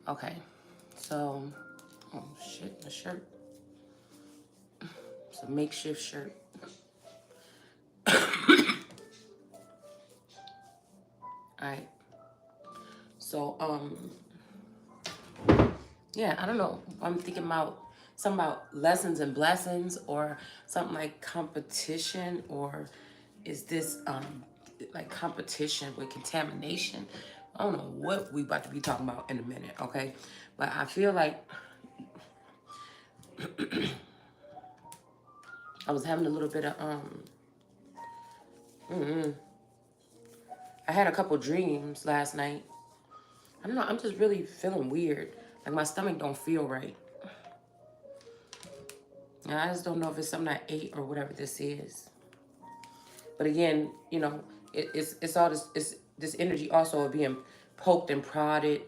Okay, so, oh shit, the shirt. It's a makeshift shirt. All right. So, yeah, I don't know. I'm thinking about something about lessons and blessings, or something like competition, or is this like competition with contamination? I don't know what we about to be talking about in a minute, okay? But I feel like I was having a little bit of I had a couple dreams last night. I don't know, I'm just really feeling weird. Like my stomach don't feel right. And I just don't know if it's something I ate or whatever this is. But again, you know, it's all this, it's this energy also of being poked and prodded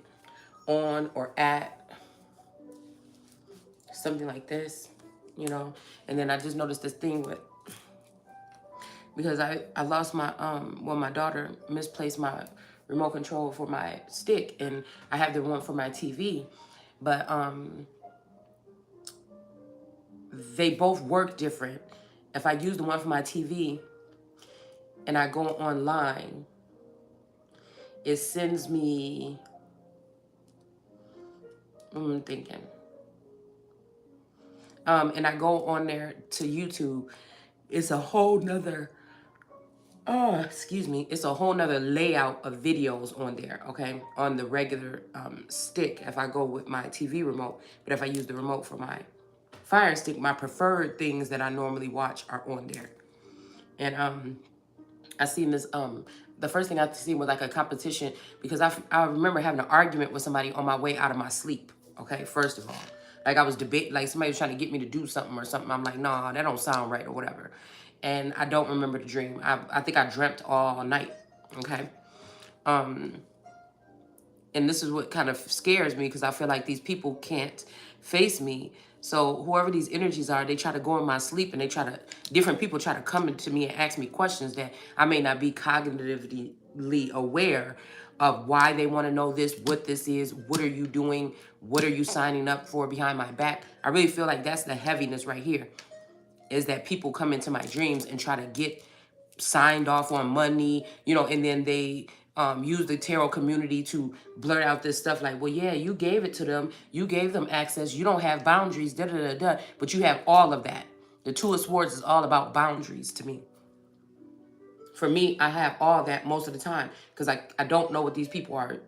on or at, something like this, you know. And then I just noticed this thing with, because I lost my well, my daughter misplaced my remote control for my stick, and I have the one for my TV, but they both work different. If I use the one for my TV and I go online, it sends me, I'm thinking, and I go on there to YouTube, it's a whole nother, oh, excuse me, it's a whole nother layout of videos on there, okay? On the regular stick, if I go with my TV remote. But if I use the remote for my Fire Stick, my preferred things that I normally watch are on there. And I seen this, the first thing I seen was like a competition, because I remember having an argument with somebody on my way out of my sleep, okay? First of all. Like I was debating, like somebody was trying to get me to do something or something. I'm like, nah, that don't sound right or whatever. And I don't remember the dream. I think I dreamt all night, okay? And this is what kind of scares me, because I feel like these people can't face me. So whoever these energies are, they try to go in my sleep, and different people try to come into me and ask me questions that I may not be cognitively aware of, why they want to know this, what this is, what are you doing, what are you signing up for behind my back. I really feel like that's the heaviness right here, is that people come into my dreams and try to get signed off on money, you know, and then they use the tarot community to blurt out this stuff like, well, yeah, you gave it to them. You gave them access. You don't have boundaries, da da da da. But you have all of that. The Two of Swords is all about boundaries to me. For me, I have all that most of the time, because I don't know what these people are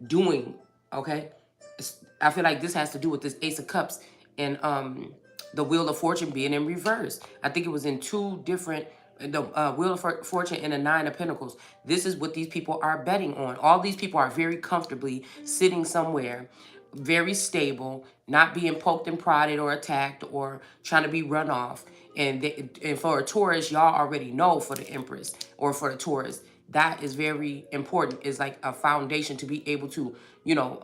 doing, okay? I feel like this has to do with this Ace of Cups and the Wheel of Fortune being in reverse. I think it was in two different, the Wheel of Fortune and the Nine of Pentacles. This is what these people are betting on. All these people are very comfortably sitting somewhere, very stable, not being poked and prodded or attacked or trying to be run off. And for a Taurus, y'all already know, for the Empress or for the Taurus, that is very important. It's like a foundation to be able to, you know,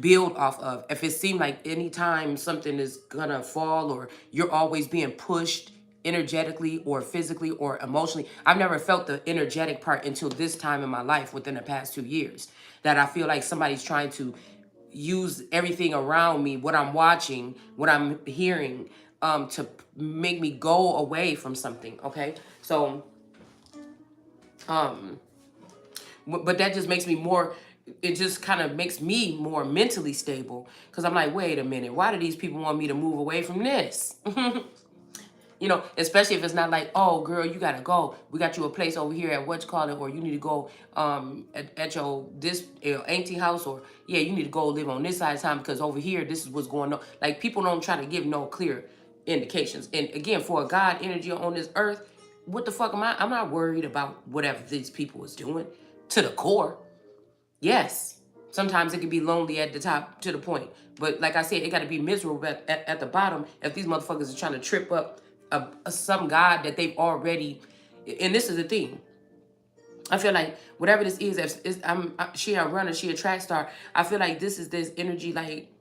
build off of. If it seemed like anytime something is gonna fall, or you're always being pushed energetically or physically or emotionally. I've never felt the energetic part until this time in my life within the past 2 years, that I feel like somebody's trying to use everything around me, what I'm watching, what I'm hearing, to make me go away from something, okay? So, but that just makes me more, it just kind of makes me more mentally stable, because I'm like, wait a minute, why do these people want me to move away from this? You know, especially if it's not like, oh, girl, you got to go. We got you a place over here at what you call it, or you need to go at your auntie house, or, yeah, you need to go live on this side of town, because over here, this is what's going on. Like, people don't try to give no clear indications. And again, for a God energy on this earth, what the fuck am I? I'm not worried about whatever these people is doing to the core. Yes, sometimes it can be lonely at the top to the point. But like I said, it got to be miserable at the bottom if these motherfuckers are trying to trip up some God that they've already. And this is the thing. I feel like whatever this is, if she a runner, she a track star, I feel like this is this energy, like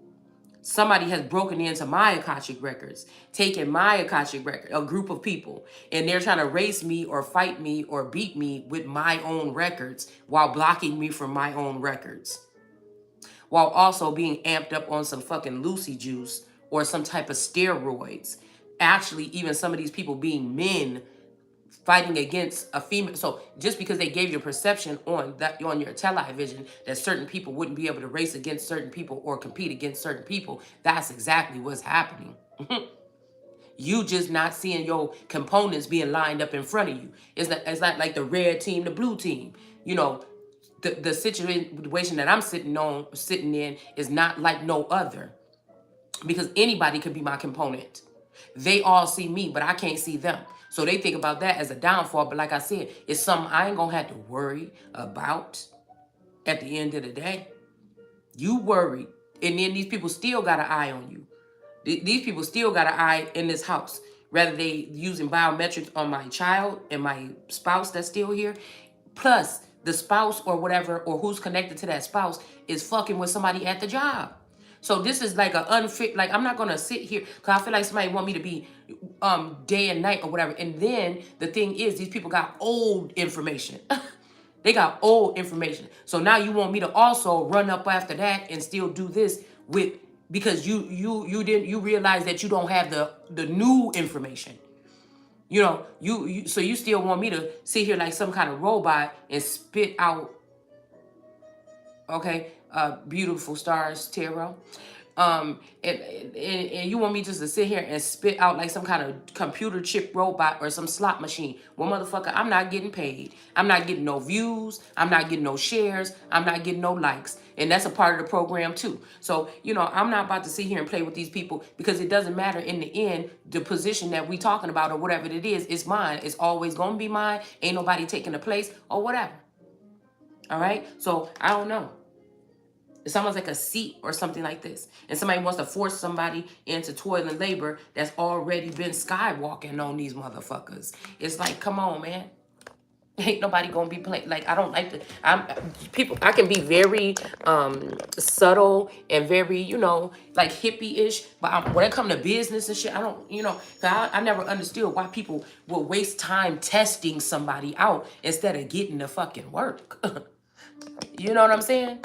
somebody has broken into my Akashic records, taken my Akashic record, a group of people, and they're trying to race me or fight me or beat me with my own records while blocking me from my own records. while also being amped up on some fucking Lucy juice or some type of steroids. Actually, even some of these people being men fighting against a female. So just because they gave you a perception on that, on your television, that certain people wouldn't be able to race against certain people or compete against certain people, that's exactly what's happening. You just not seeing your components being lined up in front of you. It's not like the red team, the blue team. You know, the situation that I'm sitting in is not like no other, because anybody could be my component. They all see me, but I can't see them. So they think about that as a downfall. But like I said, it's something I ain't gonna have to worry about at the end of the day. You worry, and then these people still got an eye on you. These people still got an eye in this house. Rather they using biometrics on my child and my spouse that's still here. Plus, the spouse or whatever, or who's connected to that spouse, is fucking with somebody at the job. So this is like an unfit, like I'm not gonna sit here because I feel like somebody want me to be day and night or whatever. And then the thing is, these people got old information. They got old information. So now you want me to also run up after that and still do this with, because you realize that you don't have the new information. You know, so you still want me to sit here like some kind of robot and spit out, okay, beautiful stars, tarot. And you want me just to sit here and spit out like some kind of computer chip robot or some slot machine. Well, motherfucker, I'm not getting paid. I'm not getting no views. I'm not getting no shares. I'm not getting no likes. And that's a part of the program too. So, you know, I'm not about to sit here and play with these people, because it doesn't matter in the end, the position that we talking about or whatever it is, it's mine. It's always going to be mine. Ain't nobody taking the place or whatever. All right. So I don't know. It's almost like a seat or something like this. And somebody wants to force somebody into toil and labor that's already been skywalking on these motherfuckers. It's like, come on, man. Ain't nobody gonna be playing. Like, I don't like to, I can be very subtle and very, you know, like hippie-ish. But when it comes to business and shit, I don't, you know, 'cause I never understood why people will waste time testing somebody out instead of getting the fucking work. You know what I'm saying?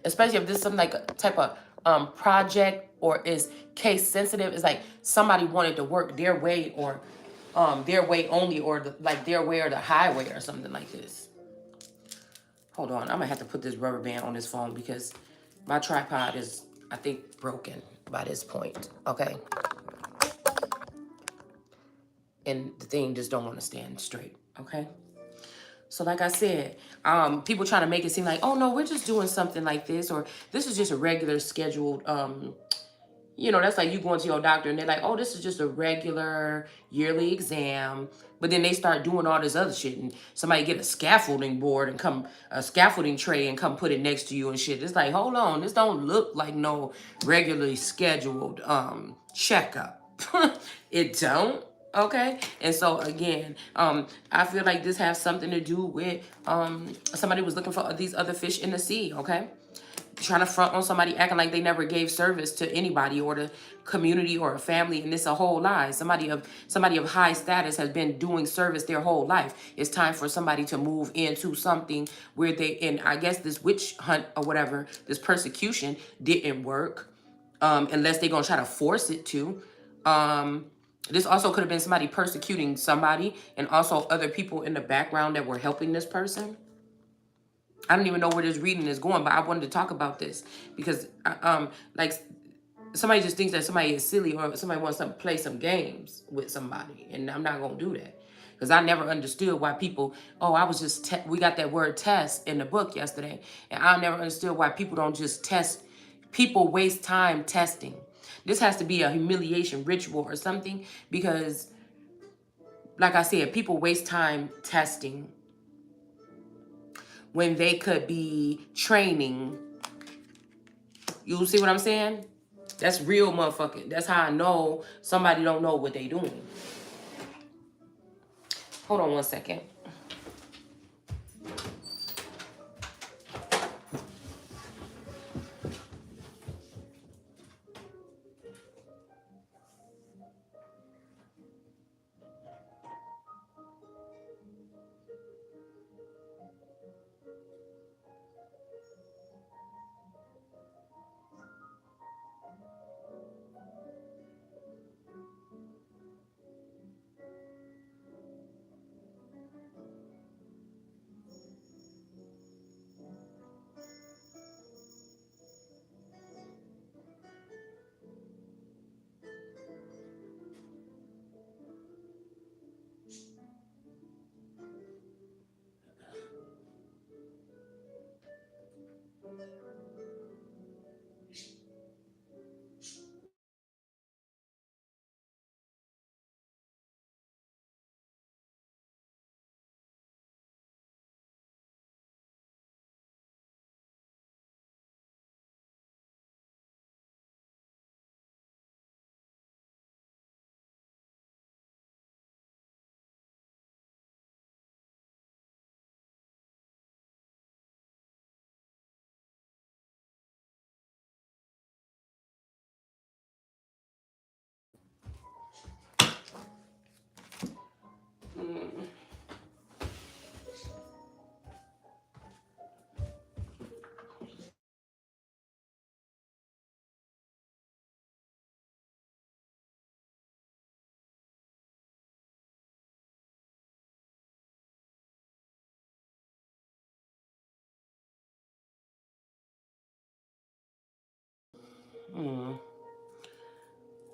Especially if this is some like a type of project or is case sensitive. It's like somebody wanted to work their way, or their way only, or like their way or the highway or something like this. Hold on, I'm gonna have to put this rubber band on this phone because my tripod is, I think, broken by this point. Okay, and the thing just don't want to stand straight. Okay. So like I said, people trying to make it seem like, oh no, we're just doing something like this, or this is just a regular scheduled, you know, that's like you going to your doctor and they're like, oh, this is just a regular yearly exam. But then they start doing all this other shit, and somebody get a scaffolding board and a scaffolding tray and come put it next to you and shit. It's like, hold on, this don't look like no regularly scheduled checkup. It don't. Okay. And so again, I feel like this has something to do with somebody was looking for these other fish in the sea. Okay. Trying to front on somebody, acting like they never gave service to anybody or the community or a family, and it's a whole lie. Somebody of high status has been doing service their whole life. It's time for somebody to move into something where and I guess this witch hunt or whatever, this persecution didn't work, unless they're gonna try to force it to. This also could have been somebody persecuting somebody, and also other people in the background that were helping this person. I don't even know where this reading is going, but I wanted to talk about this because, like, somebody just thinks that somebody is silly, or somebody wants to play some games with somebody, and I'm not gonna do that because I never understood why people. Oh, I was just we got that word test in the book yesterday, and I never understood why people don't just test. People waste time testing. This has to be a humiliation ritual or something, because, like I said, people waste time testing when they could be training. You see what I'm saying? That's real motherfucking. That's how I know somebody don't know what they doing. Hold on one second.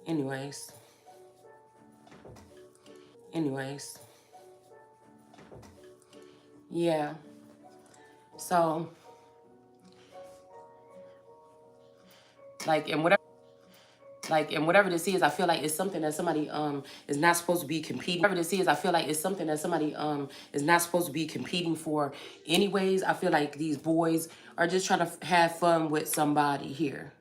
Anyways, anyways, yeah. So, like, and whatever this is, I feel like it's something that somebody is not supposed to be competing. Whatever this is, I feel like it's something that somebody is not supposed to be competing for. Anyways, I feel like these boys are just trying to have fun with somebody here,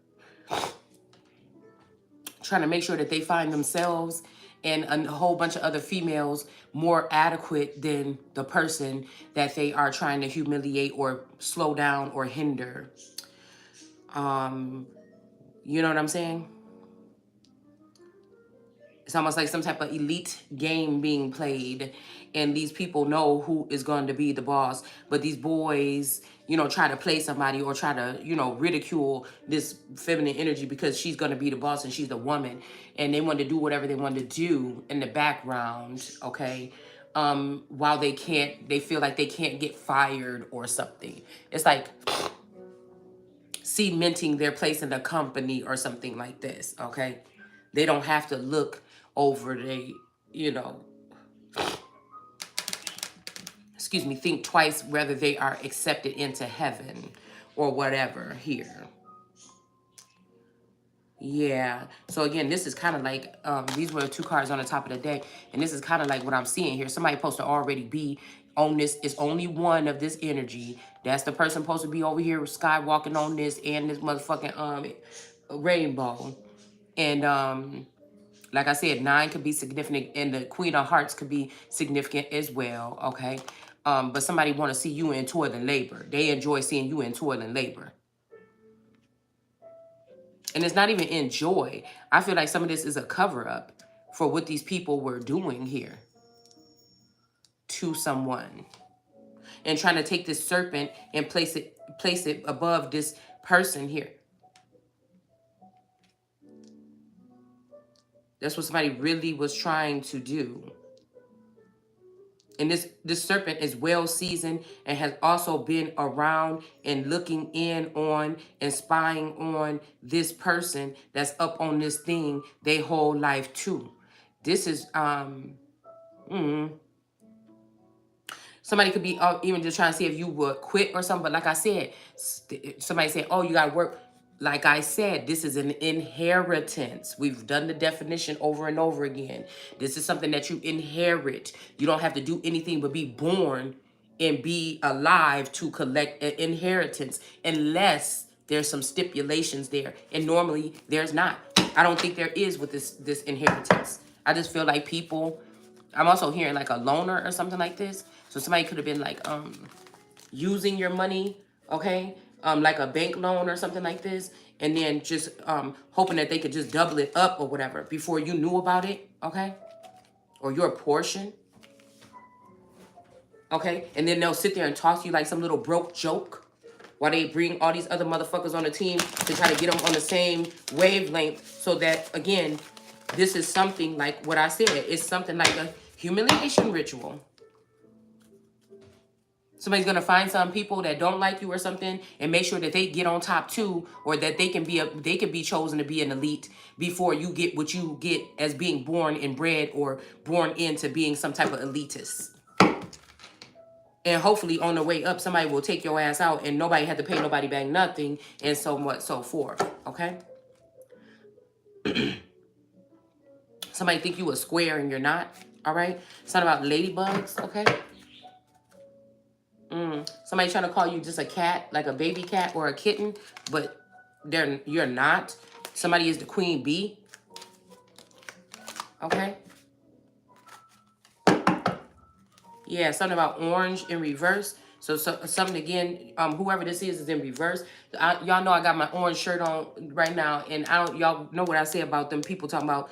trying to make sure that they find themselves and a whole bunch of other females more adequate than the person that they are trying to humiliate or slow down or hinder. You know what I'm saying? It's almost like some type of elite game being played, and these people know who is going to be the boss. But these boys, try to play somebody or try to, ridicule this feminine energy because she's going to be the boss and she's the woman, and they want to do whatever they want to do in the background, okay? While they feel like they can't get fired or something. It's like cementing their place in the company or something like this, okay? They don't have to look over you know, think twice whether they are accepted into heaven or whatever here. Yeah. So again, this is kind of like, these were the two cards on the top of the deck. And this is kind of like what I'm seeing here. Somebody supposed to already be on this. It's only one of this energy. That's the person supposed to be over here skywalking on this and this motherfucking rainbow. And like I said, 9 could be significant, and the Queen of Hearts could be significant as well, okay? But somebody want to see you in toil and labor. They enjoy seeing you in toil and labor. And it's not even in joy. I feel like some of this is a cover-up for what these people were doing here to someone. And trying to take this serpent and place it above this person here. That's what somebody really was trying to do. And this serpent is well seasoned and has also been around and looking in on and spying on this person that's up on this thing their whole life too. This is somebody could be even just trying to see if you would quit or something. But like I said, somebody said, "Oh, you got to work." Like I said, this is an inheritance. We've done the definition over and over again. This is something that you inherit. You don't have to do anything but be born and be alive to collect an inheritance, unless there's some stipulations there. And normally there's not. I don't think there is with this inheritance. I just feel like people, I'm also hearing like a loaner or something like this. So somebody could have been like using your money, okay? Like a bank loan or something like this, and then just hoping that they could just double it up or whatever before you knew about it, okay? Or your portion, okay? And then they'll sit there and talk to you like some little broke joke while they bring all these other motherfuckers on the team to try to get them on the same wavelength, so that, again, this is something like what I said. It's something like a humiliation ritual. Somebody's going to find some people that don't like you or something and make sure that they get on top too, or that they can be chosen to be an elite before you get what you get as being born and bred or born into being some type of elitist. And hopefully on the way up, somebody will take your ass out and nobody had to pay nobody back nothing, and so much so forth, okay? Somebody think you a square and you're not, all right? It's not about ladybugs, okay? Somebody trying to call you just a cat, like a baby cat or a kitten, but you're not. Somebody is the queen bee. Okay. Yeah, something about orange in reverse. So something again, whoever this is in reverse. Y'all know I got my orange shirt on right now, and y'all know what I say about them people talking about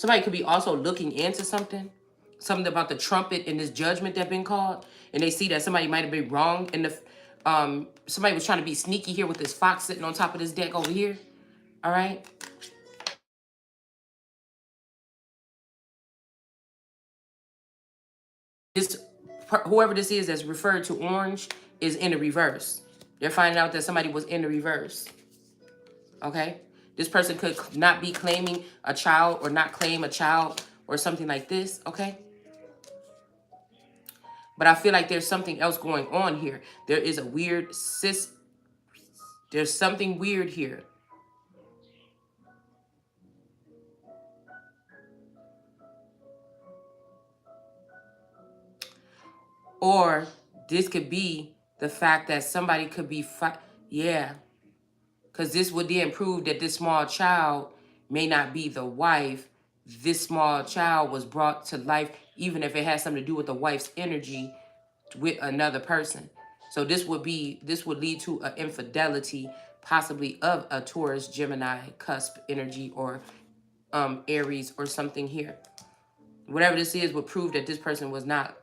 Somebody could be also looking into something. Something about the trumpet and this judgment that been called. And they see that somebody might have been wrong. And somebody was trying to be sneaky here with this fox sitting on top of this deck over here. All right. This, whoever this is that's referred to orange is in the reverse. They're finding out that somebody was in the reverse. Okay. This person could not be claiming a child or not claim a child or something like this. Okay. But I feel like there's something else going on here. There is a weird there's something weird here. Or this could be the fact that somebody could be, yeah. Because this would then prove that this small child may not be the wife. This small child was brought to life, even if it has something to do with the wife's energy with another person. So this would lead to an infidelity, possibly of a Taurus, Gemini, cusp energy, or Aries or something here. Whatever this is would prove that this person was not,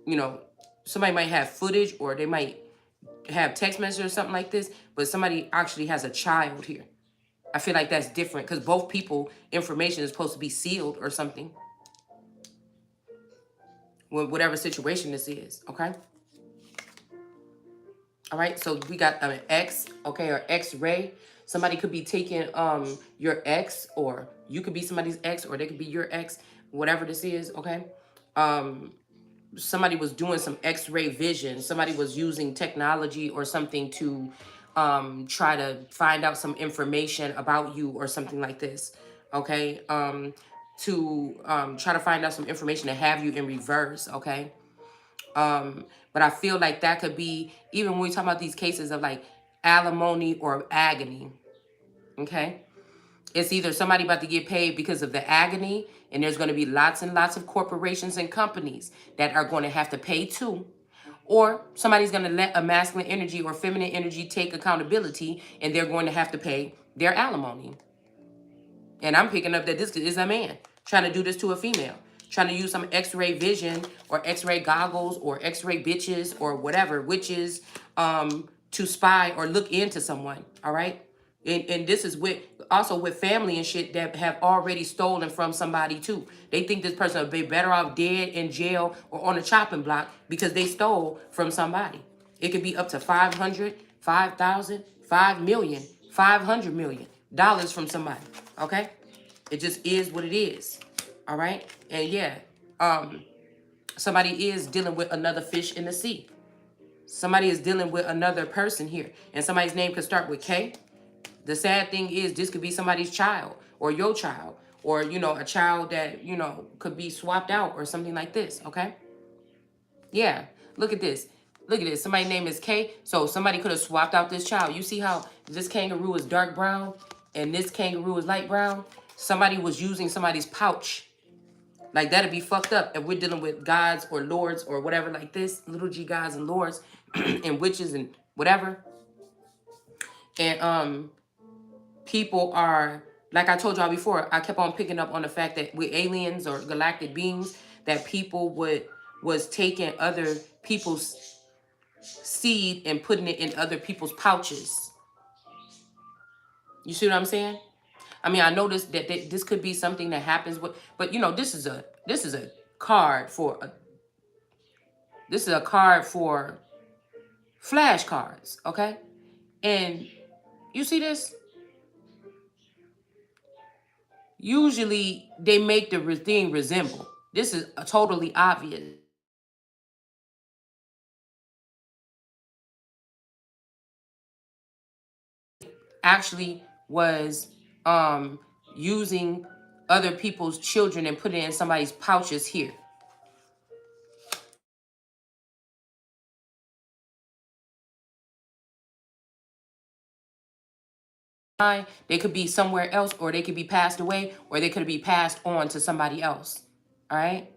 you know, somebody might have footage or they might have text message or something like this, but somebody actually has a child here. I feel like that's different because both people information is supposed to be sealed or something. Whatever situation this is, okay? All right, so we got an X, okay, or X-ray. Somebody could be taking your ex, or you could be somebody's ex, or they could be your ex, whatever this is, okay? Somebody was doing some X-ray vision. Somebody was using technology or something to try to find out some information about you or something like this, okay? To try to find out some information to have you in reverse, okay? But I feel like that could be, even when we talk about these cases of like alimony or agony, okay? It's either somebody about to get paid because of the agony, and there's going to be lots and lots of corporations and companies that are going to have to pay too. Or somebody's going to let a masculine energy or feminine energy take accountability, and they're going to have to pay their alimony. And I'm picking up that this is a man trying to do this to a female, trying to use some X-ray vision or X-ray goggles or X-ray bitches or whatever, witches, to spy or look into someone. All right. And this is with also with family and shit that have already stolen from somebody too. They think this person would be better off dead in jail or on a chopping block because they stole from somebody. It could be up to 500, 5,000, 5 million, 500 million dollars from somebody. Okay? It just is what it is. All right? And yeah, somebody is dealing with another fish in the sea. Somebody is dealing with another person here. And somebody's name could start with K. The sad thing is this could be somebody's child or your child or, you know, a child that, you know, could be swapped out or something like this. Okay? Yeah. Look at this. Look at this. Somebody's name is K. So somebody could have swapped out this child. You see how this kangaroo is dark brown and this kangaroo is light brown? Somebody was using somebody's pouch. Like, that'd be fucked up if we're dealing with gods or lords or whatever like this. Little g gods and lords and witches and whatever. And people are, like I told y'all before, I kept on picking up on the fact that with aliens or galactic beings, that people was taking other people's seed and putting it in other people's pouches. You see what I'm saying? I mean, I noticed that this could be something that happens with, but you know, this is a card for this is a card for flashcards, okay? And you see this? Usually they make the thing resemble. This is totally obvious. Actually was using other people's children and putting it in somebody's pouches here. They could be somewhere else, or they could be passed away, or they could be passed on to somebody else. All right?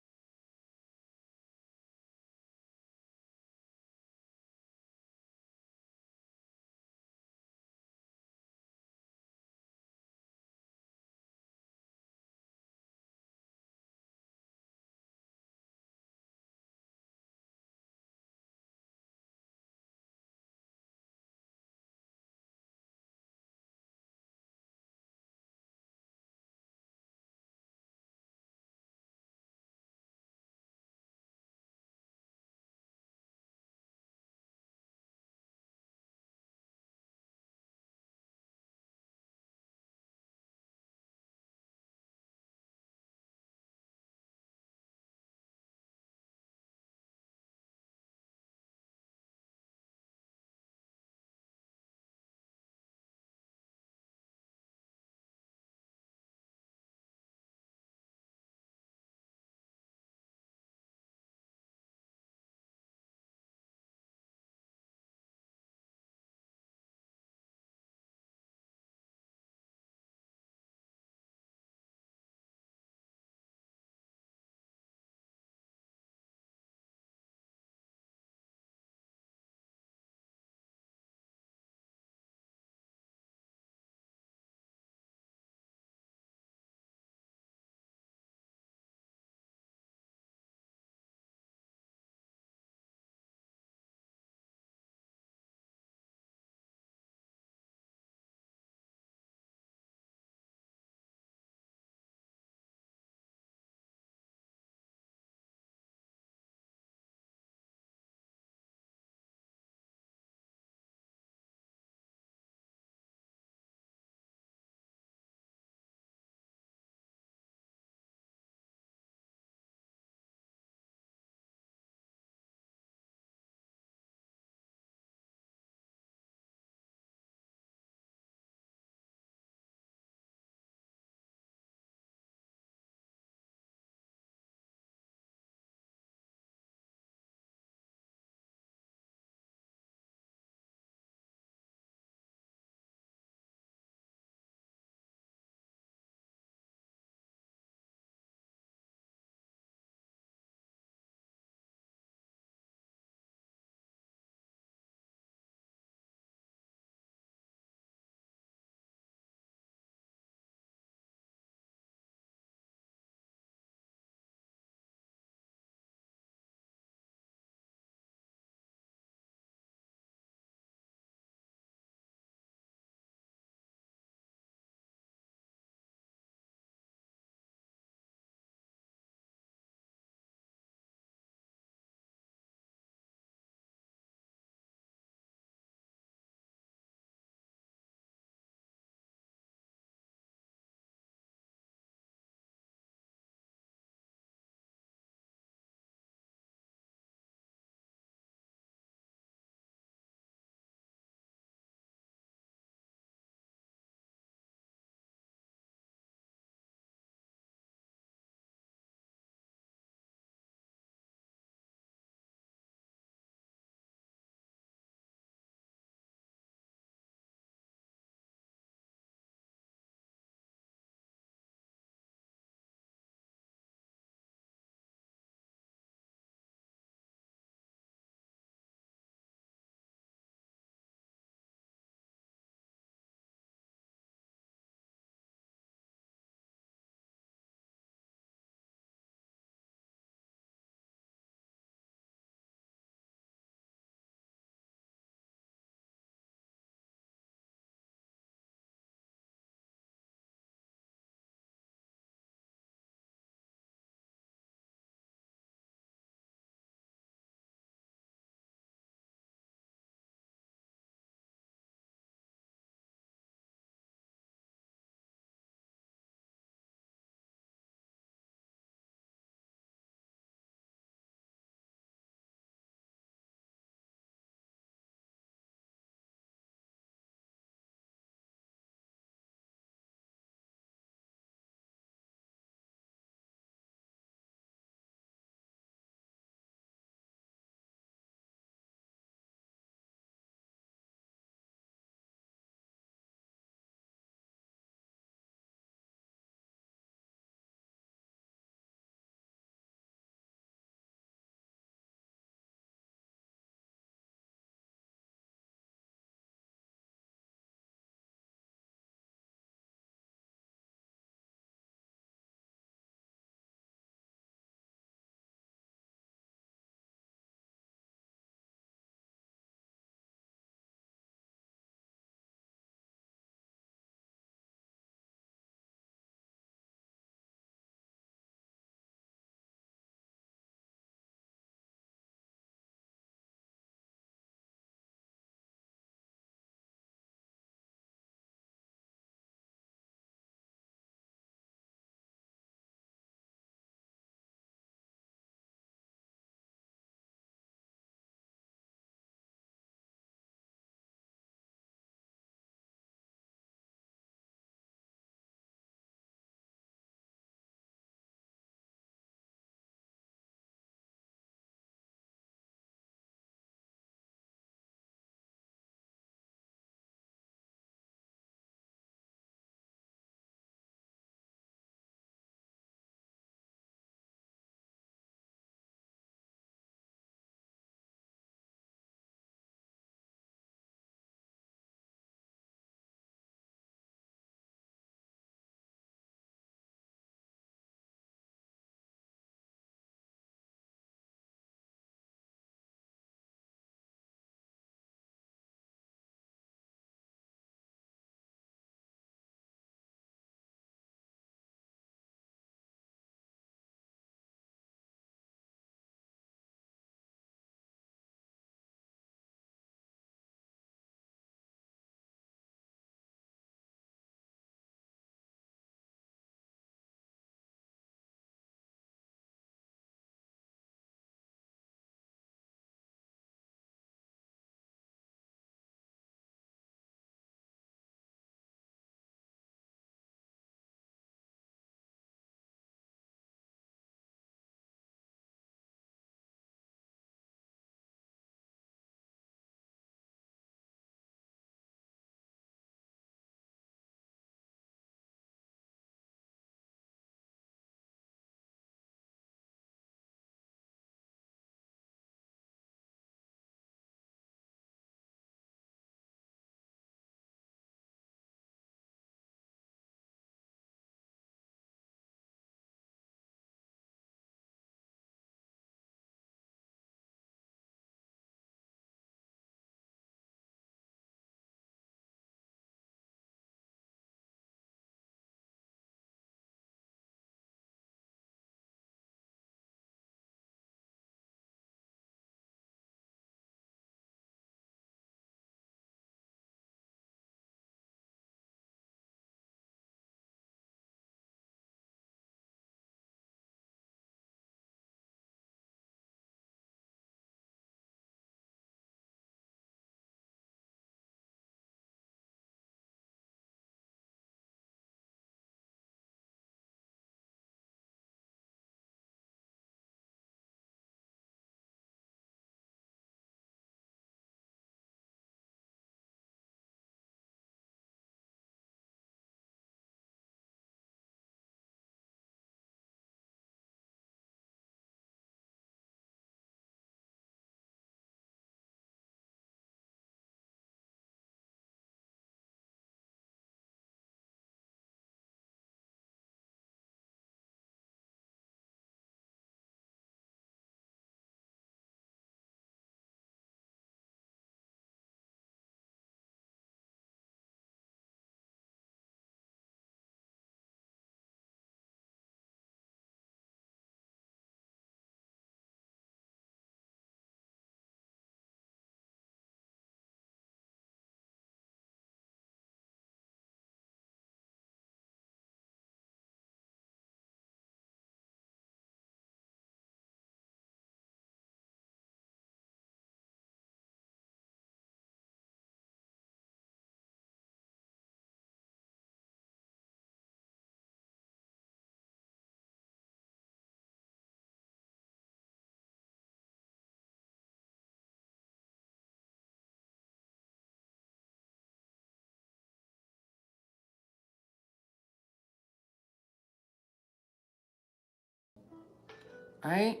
All right.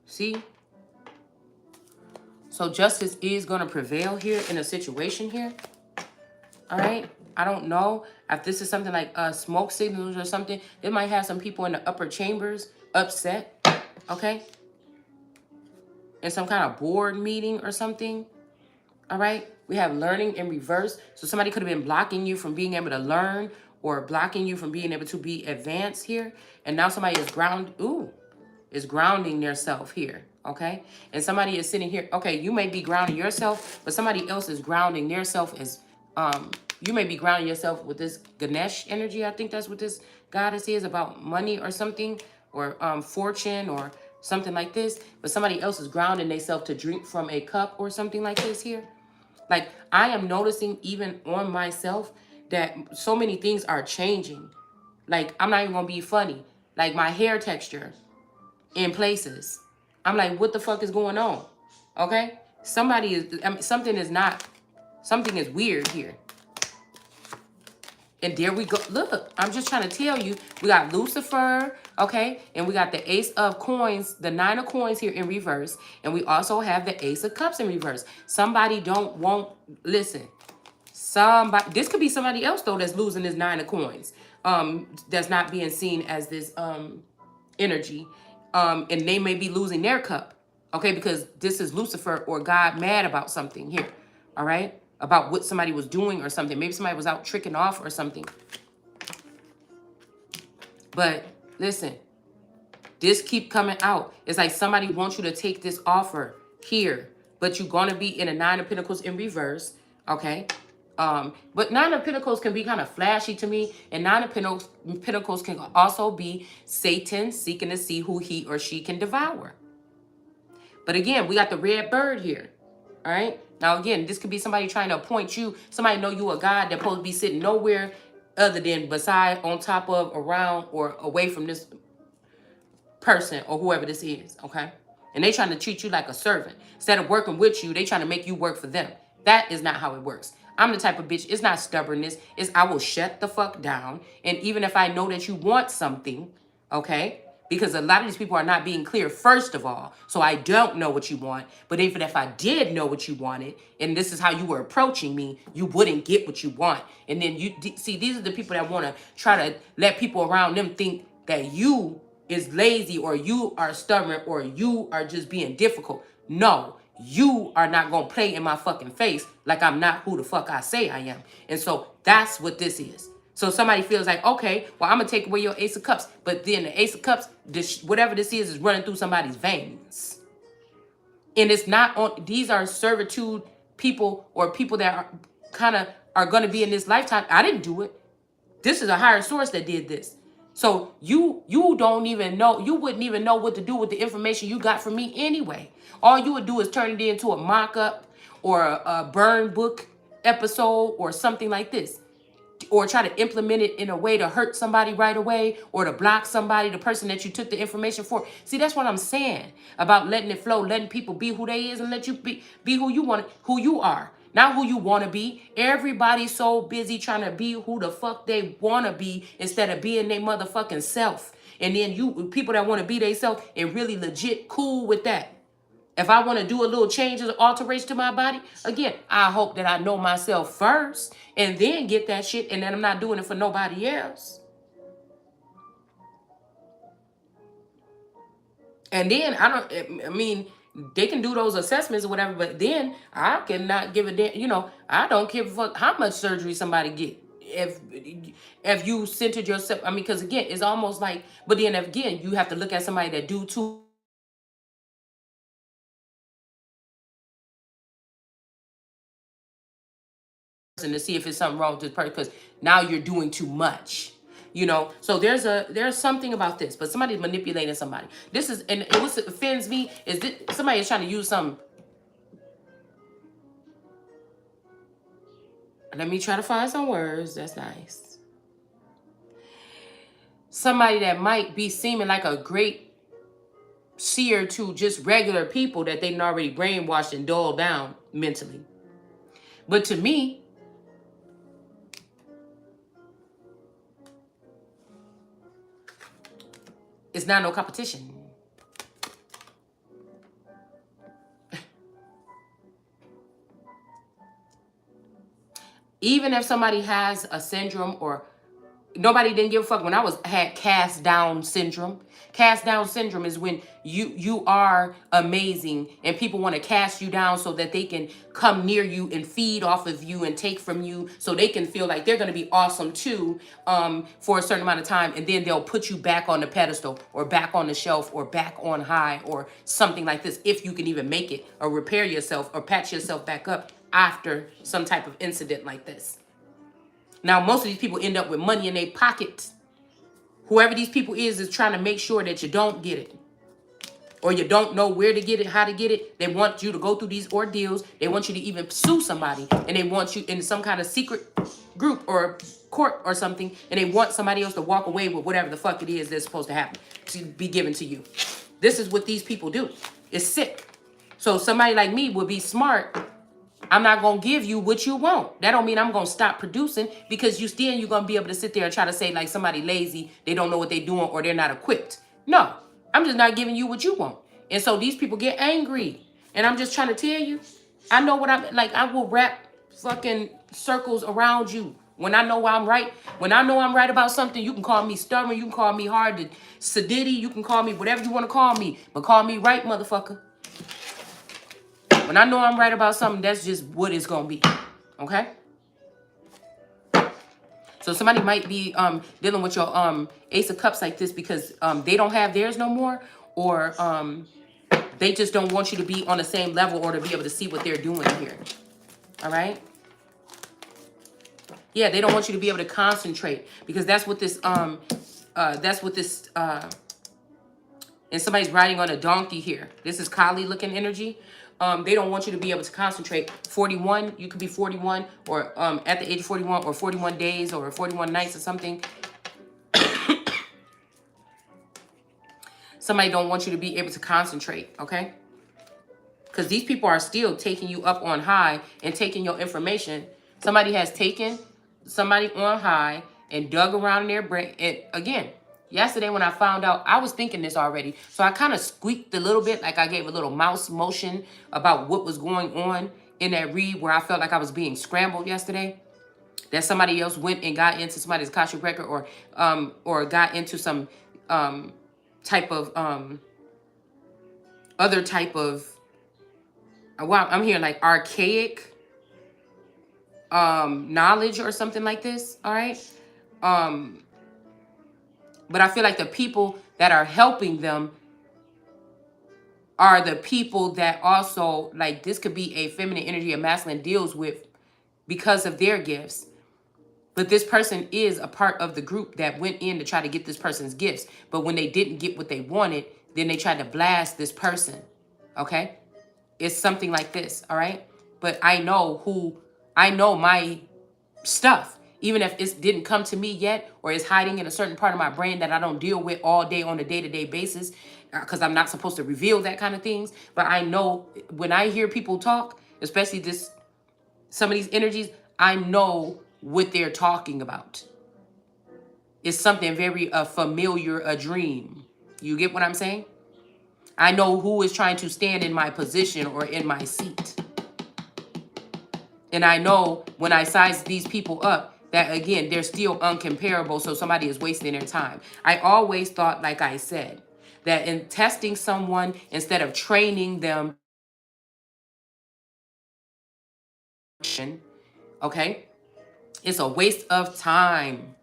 See? So justice is going to prevail here in a situation here. All right. I don't know if this is something like smoke signals or something. It might have some people in the upper chambers upset. Okay. In some kind of board meeting or something. All right. We have learning in reverse. So somebody could have been blocking you from being able to learn or blocking you from being able to be advanced here. And now somebody is grounding their self here. Okay. And somebody is sitting here. Okay. You may be grounding yourself, but somebody else is grounding their self as, you may be grounding yourself with this Ganesh energy. I think that's what this goddess is about, money or something, or fortune or something like this. But somebody else is grounding themselves to drink from a cup or something like this here. Like, I am noticing even on myself that so many things are changing. Like, I'm not even going to be funny. Like, my hair texture in places. I'm like, what the fuck is going on? Okay? Something is weird here. And there we go. Look, I'm just trying to tell you, we got Lucifer, okay? And we got the Ace of Coins, the Nine of Coins here in reverse. And we also have the Ace of Cups in reverse. Somebody listen. This could be somebody else, though, that's losing this Nine of Coins. That's not being seen as this energy. And they may be losing their cup, okay? Because this is Lucifer or God mad about something here, all right? About what somebody was doing or something. Maybe somebody was out tricking off or something. But listen, this keep coming out. It's like somebody wants you to take this offer here, but you're going to be in a Nine of Pentacles in reverse, okay? But Nine of Pentacles can be kind of flashy to me, and Nine of Pentacles can also be Satan seeking to see who he or she can devour. But again, we got the red bird here, all right? Now, again, this could be somebody trying to appoint you. Somebody know you a God that's supposed to be sitting nowhere other than beside, on top of, around, or away from this person or whoever this is, okay? And they trying to treat you like a servant. Instead of working with you, they trying to make you work for them. That is not how it works. I'm the type of bitch, it's not stubbornness. It's I will shut the fuck down. And even if I know that you want something, okay? Because a lot of these people are not being clear, first of all. So I don't know what you want. But even if I did know what you wanted, and this is how you were approaching me, you wouldn't get what you want. And then see, these are the people that want to try to let people around them think that you is lazy or you are stubborn or you are just being difficult. No, you are not going to play in my fucking face like I'm not who the fuck I say I am. And so that's what this is. So somebody feels like, okay, well, I'm going to take away your Ace of Cups. But then the Ace of Cups, whatever this is running through somebody's veins. And it's not on, these are servitude people or people that are going to be in this lifetime. I didn't do it. This is a higher source that did this. So you don't even know, you wouldn't even know what to do with the information you got from me anyway. All you would do is turn it into a mock-up or a burn book episode or something like this. Or try to implement it in a way to hurt somebody right away or to block somebody, the person that you took the information for. See, that's what I'm saying about letting it flow, letting people be who they is and let you be who you want, who you are. Not who you want to be. Everybody's so busy trying to be who the fuck they want to be instead of being their motherfucking self. And then people that want to be they self and really legit cool with that. If I want to do a little changes or alteration to my body, again, I hope that I know myself first and then get that shit and then I'm not doing it for nobody else. And then I mean, they can do those assessments or whatever, but then I cannot give a damn, I don't give a fuck how much surgery somebody get. If you centered yourself, I mean, because again, it's almost like, but then again, you have to look at somebody that do too to see if it's something wrong with this person, because now you're doing too much. So there's something about this, but somebody's manipulating somebody. This is, and what offends me is that somebody is trying to use some. Let me try to find some words. That's nice. Somebody that might be seeming like a great seer to just regular people that they've already brainwashed and dulled down mentally. But to me, it's not no competition. Even if somebody has a syndrome, or nobody didn't give a fuck when I had cast down syndrome. Cast down syndrome is when you are amazing and people want to cast you down so that they can come near you and feed off of you and take from you, so they can feel like they're going to be awesome too, for a certain amount of time, and then they'll put you back on the pedestal or back on the shelf or back on high or something like this, if you can even make it or repair yourself or patch yourself back up after some type of incident like this. Now, most of these people end up with money in their pockets. Whoever these people is trying to make sure that you don't get it, or you don't know where to get it, how to get it. They want you to go through these ordeals. They want you to even sue somebody, and they want you in some kind of secret group or court or something, and they want somebody else to walk away with whatever the fuck it is that's supposed to happen, to be given to you. This is what these people do. It's sick. So somebody like me would be smart. I'm not going to give you what you want. That don't mean I'm going to stop producing, because you're going to be able to sit there and try to say like somebody lazy, they don't know what they're doing, or they're not equipped. No, I'm just not giving you what you want. And so these people get angry. And I'm just trying to tell you, I know what I'm like. I will wrap fucking circles around you. When I know I'm right, when I know I'm right about something, you can call me stubborn, you can call me hard to sedity, you can call me whatever you want to call me, but call me right, motherfucker. When I know I'm right about something, that's just what it's going to be. Okay? So somebody might be dealing with your Ace of Cups like this because they don't have theirs no more, or they just don't want you to be on the same level or to be able to see what they're doing here. All right? Yeah, they don't want you to be able to concentrate, because that's what this and somebody's riding on a donkey here. This is Kali looking energy. They don't want you to be able to concentrate. 41, you could be 41, or at the age of 41, or 41 days, or 41 nights or something. Somebody don't want you to be able to concentrate, okay? Because these people are still taking you up on high and taking your information. Somebody has taken somebody on high and dug around in their brain. And again, yesterday when I found out, I was thinking this already. So I kind of squeaked a little bit, like I gave a little mouse motion about what was going on in that read, where I felt like I was being scrambled yesterday. That somebody else went and got into somebody's Akashic record, or got into some type of other type of, wow, I'm hearing like archaic knowledge or something like this. All right. But I feel like the people that are helping them are the people that also, like, this could be a feminine energy, a masculine deals with, because of their gifts. But this person is a part of the group that went in to try to get this person's gifts. But when they didn't get what they wanted, then they tried to blast this person. Okay? It's something like this, all right? But I know my stuff. Even if it didn't come to me yet, or it's hiding in a certain part of my brain that I don't deal with all day on a day-to-day basis, because I'm not supposed to reveal that kind of things. But I know when I hear people talk, especially some of these energies, I know what they're talking about. It's something very familiar, a dream. You get what I'm saying? I know who is trying to stand in my position or in my seat. And I know when I size these people up, that again, they're still uncomparable, so somebody is wasting their time. I always thought, like I said, that in testing someone, instead of training them, okay, it's a waste of time.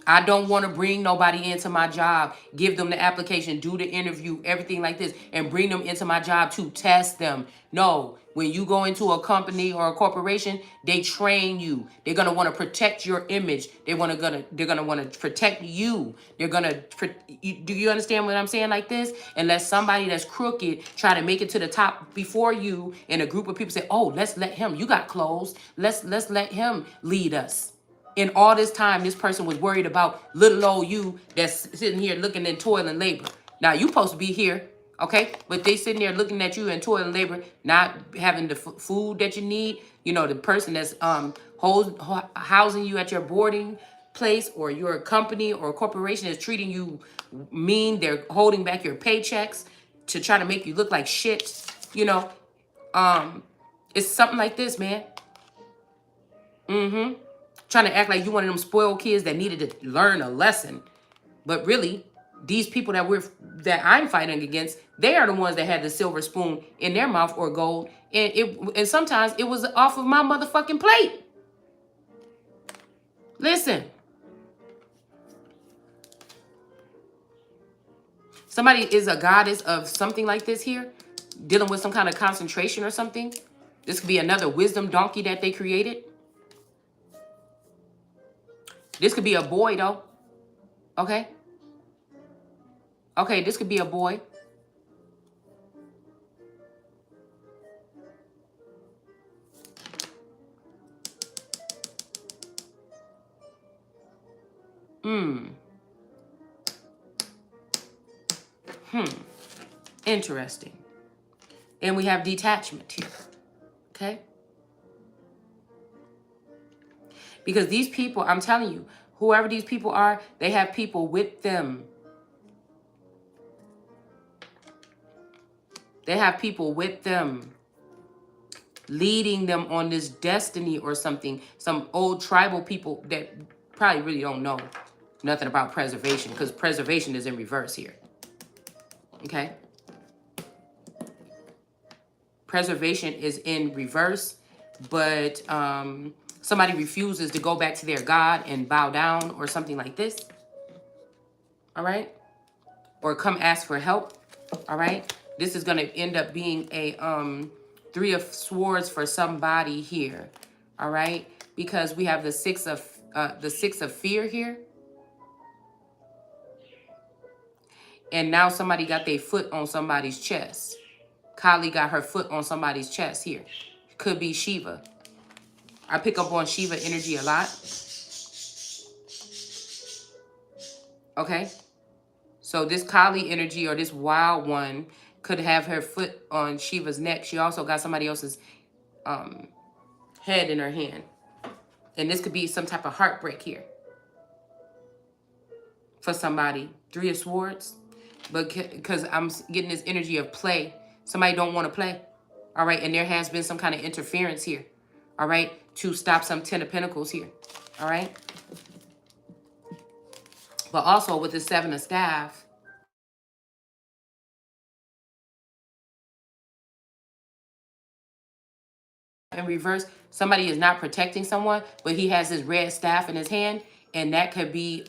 I don't want to bring nobody into my job, give them the application, do the interview, everything like this, and bring them into my job to test them. No, when you go into a company or a corporation, they train you. They're gonna want to protect your image. They're gonna want to protect you. Do you understand what I'm saying like this? Unless somebody that's crooked try to make it to the top before you, and a group of people say, "Oh, let's let him. You got clothes. Let's let him lead us." And all this time, this person was worried about little old you that's sitting here looking in toil and labor. Now, you supposed to be here, okay? But they sitting there looking at you in toil and labor, not having the food that you need. You know, the person that's housing you at your boarding place, or your company or corporation is treating you mean. They're holding back your paychecks to try to make you look like shit. You know, it's something like this, man. Mm-hmm. Trying to act like you one of them spoiled kids that needed to learn a lesson. But really, these people that I'm fighting against, they are the ones that had the silver spoon in their mouth or gold. And sometimes it was off of my motherfucking plate. Listen. Somebody is a goddess of something like this here, dealing with some kind of concentration or something. This could be another wisdom donkey that they created. This could be a boy, though. Okay? Okay, this could be a boy. Interesting. And we have detachment here. Okay? Because these people, I'm telling you, whoever these people are, they have people with them. They have people with them, leading them on this destiny or something. Some old tribal people that probably really don't know nothing about preservation, because preservation is in reverse here. Okay? Preservation is in reverse, but somebody refuses to go back to their God and bow down or something like this. All right? Or come ask for help. All right? This is going to end up being a 3 of swords for somebody here. All right? Because we have the six of fear here. And now somebody got their foot on somebody's chest. Kali got her foot on somebody's chest here. Could be Shiva. I pick up on Shiva energy a lot. Okay? So this Kali energy or this wild one could have her foot on Shiva's neck. She also got somebody else's head in her hand. And this could be some type of heartbreak here for somebody. 3 of Swords. But because I'm getting this energy of play. Somebody don't want to play. All right? And there has been some kind of interference here. All right? To stop some 10 of Pentacles here. All right? But also with the 7 of Staff. In reverse, somebody is not protecting someone, but he has his red staff in his hand. And that could be